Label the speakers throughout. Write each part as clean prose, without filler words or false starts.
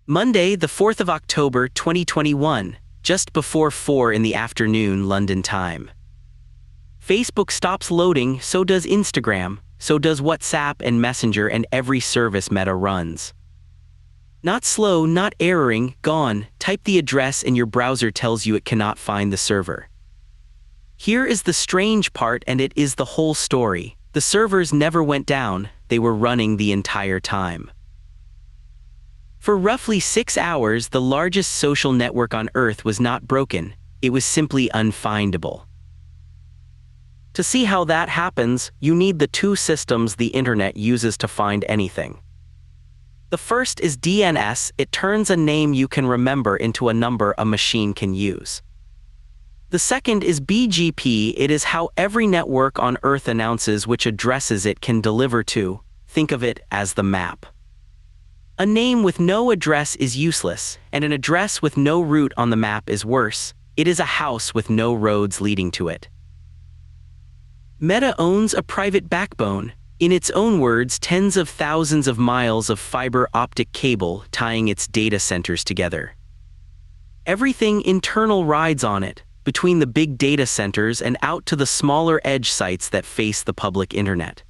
Speaker 1: Monday, the 4th of October 2021, just before 4 in the afternoon London time. Facebook stops loading, so does Instagram, so does WhatsApp and Messenger and every service Meta runs. Not slow, not erroring, gone. Type the address and your browser tells you it cannot find the server. Here is the strange part, and it is the whole story. The servers never went down, they were running the entire time. For roughly 6 hours, the largest social network on Earth was not broken, it was simply unfindable. To see how that happens, you need the two systems the internet uses to find anything. The first is DNS, it turns a name you can remember into a number a machine can use. The second is BGP, it is how every network on Earth announces which addresses it can deliver to. Think of it as the map. A name with no address is useless, and an address with no route on the map is worse. It is a house with no roads leading to it. Meta owns a private backbone, in its own words, tens of thousands of miles of fiber optic cable tying its data centers together. Everything internal rides on it, between the big data centers and out to the smaller edge sites that face the public internet.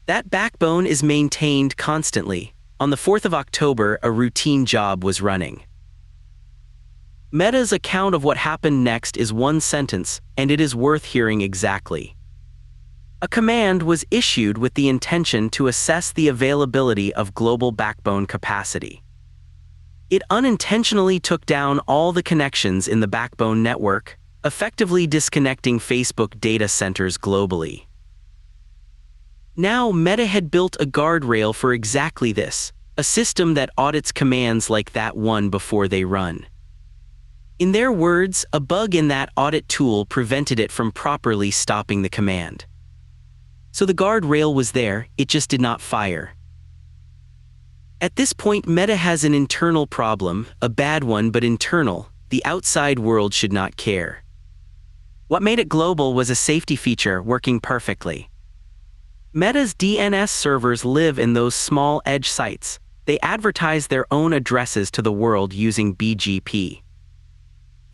Speaker 1: That backbone is maintained constantly. On the 4th of October, a routine job was running. Meta's account of what happened next is one sentence, and it is worth hearing exactly. A command was issued with the intention to assess the availability of global backbone capacity. It unintentionally took down all the connections in the backbone network, effectively disconnecting Facebook data centers globally. Now, Meta had built a guardrail for exactly this, a system that audits commands like that one before they run. In their words, a bug in that audit tool prevented it from properly stopping the command. So the guardrail was there, it just did not fire. At this point, Meta has an internal problem, a bad one but internal. The outside world should not care. What made it global was a safety feature working perfectly. Meta's DNS servers live in those small edge sites. They advertise their own addresses to the world using BGP.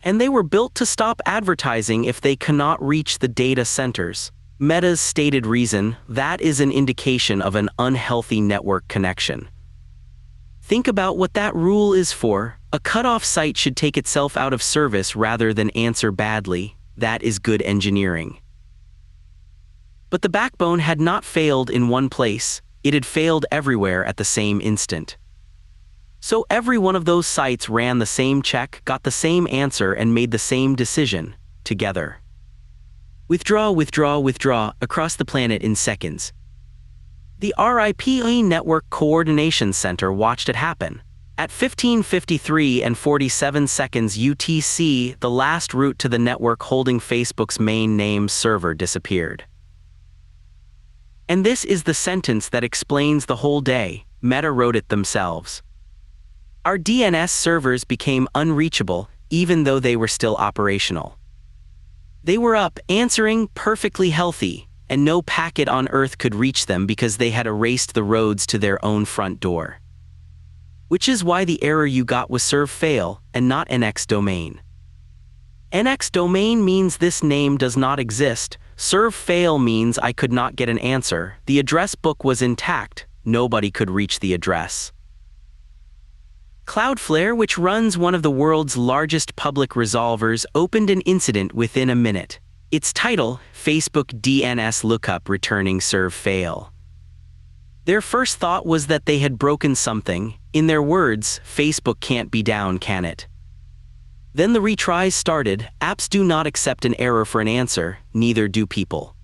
Speaker 1: And they were built to stop advertising if they cannot reach the data centers. Meta's stated reason, that is an indication of an unhealthy network connection. Think about what that rule is for. A cutoff site should take itself out of service rather than answer badly. That is good engineering. But the backbone had not failed in one place, it had failed everywhere at the same instant. So every one of those sites ran the same check, got the same answer, and made the same decision, together. Withdraw, withdraw, withdraw, across the planet in seconds. The RIPE Network Coordination Center watched it happen. At 15:53 and 47 seconds UTC, the last route to the network holding Facebook's main name server disappeared. And this is the sentence that explains the whole day. Meta wrote it themselves. Our DNS servers became unreachable, even though they were still operational. They were up, answering, perfectly healthy, and no packet on Earth could reach them because they had erased the roads to their own front door. Which is why the error you got was serve fail, and not NX domain. NX domain means this name does not exist. Serve fail means I could not get an answer. The address book was intact, nobody could reach the address. Cloudflare, which runs one of the world's largest public resolvers, opened an incident within a minute. Its title, Facebook DNS Lookup Returning Serve Fail. Their first thought was that they had broken something. In their words, Facebook can't be down, can it? Then the retries started. Apps do not accept an error for an answer, neither do people.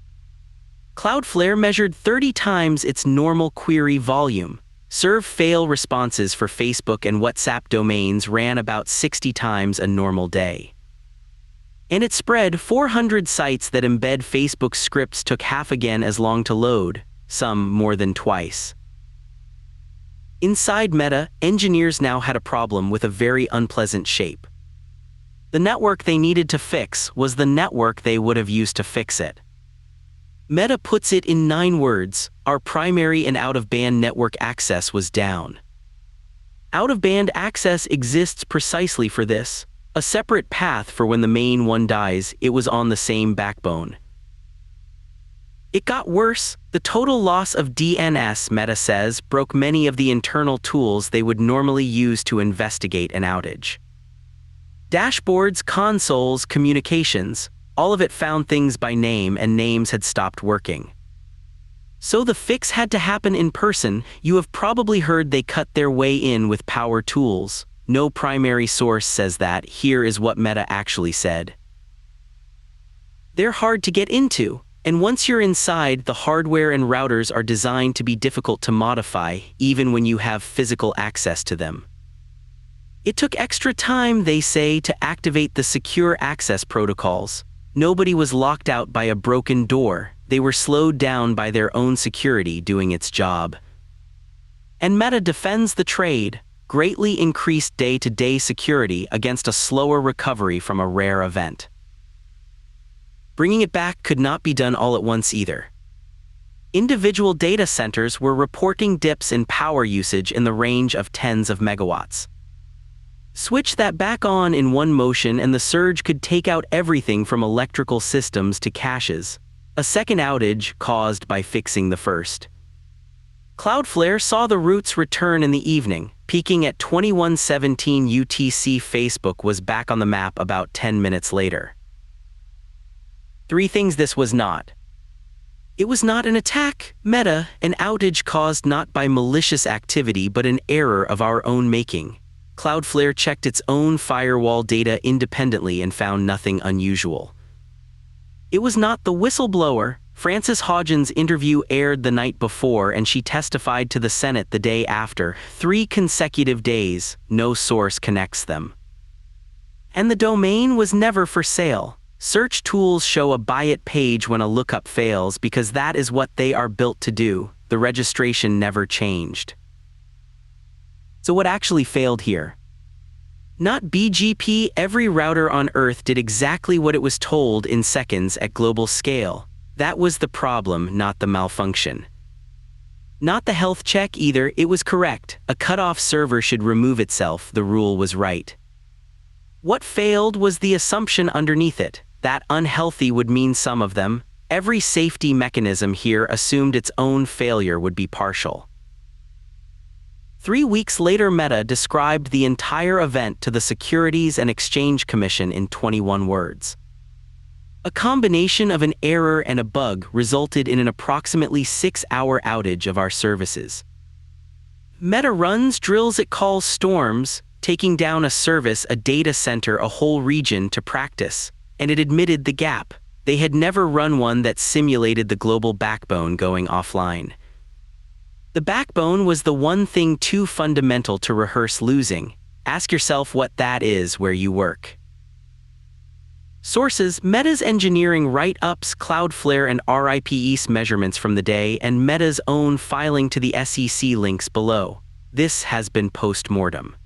Speaker 1: Cloudflare measured 30 times its normal query volume. Serve fail responses for Facebook and WhatsApp domains ran about 60 times a normal day. And it spread. 400 sites that embed Facebook scripts took half again as long to load, some more than twice. Inside Meta, engineers now had a problem with a very unpleasant shape. The network they needed to fix was the network they would have used to fix it. Meta puts it in 9 words, our primary and out-of-band network access was down. Out-of-band access exists precisely for this. A separate path for when the main one dies, it was on the same backbone. It got worse. The total loss of DNS, Meta says, broke many of the internal tools they would normally use to investigate an outage. Dashboards, consoles, communications, all of it found things by name, and names had stopped working. So the fix had to happen in person. You have probably heard they cut their way in with power tools. No primary source says that. Here is what Meta actually said. They're hard to get into. And once you're inside, the hardware and routers are designed to be difficult to modify, even when you have physical access to them. It took extra time, they say, to activate the secure access protocols. Nobody was locked out by a broken door. They were slowed down by their own security doing its job. And Meta defends the trade, greatly increased day-to-day security against a slower recovery from a rare event. Bringing it back could not be done all at once either. Individual data centers were reporting dips in power usage in the range of tens of megawatts. Switch that back on in one motion and the surge could take out everything from electrical systems to caches. A second outage caused by fixing the first. Cloudflare saw the routes return in the evening, peaking at 21:17 UTC. Facebook was back on the map about 10 minutes later. 3 things this was not. It was not an attack, Meta, an outage caused not by malicious activity but an error of our own making. Cloudflare checked its own firewall data independently and found nothing unusual. It was not the whistleblower. Frances Hodgins' interview aired the night before and she testified to the Senate the day after. 3 consecutive days, no source connects them. And the domain was never for sale. Search tools show a buy it page when a lookup fails because that is what they are built to do. The registration never changed. So what actually failed here? Not BGP. Every router on Earth did exactly what it was told in seconds at global scale. That was the problem, not the malfunction. Not the health check either. It was correct. A cutoff server should remove itself. The rule was right. What failed was the assumption underneath it. That unhealthy would mean some of them. Every safety mechanism here assumed its own failure would be partial. 3 weeks later, Meta described the entire event to the Securities and Exchange Commission in 21 words. A combination of an error and a bug resulted in an approximately 6-hour outage of our services. Meta runs drills it calls storms, taking down a service, a data center, a whole region to practice, and it admitted the gap. They had never run one that simulated the global backbone going offline. The backbone was the one thing too fundamental to rehearse losing. Ask yourself what that is where you work. Sources: Meta's engineering write-ups, Cloudflare and RIPE's measurements from the day, and Meta's own filing to the SEC. Links below. This has been Postmortem.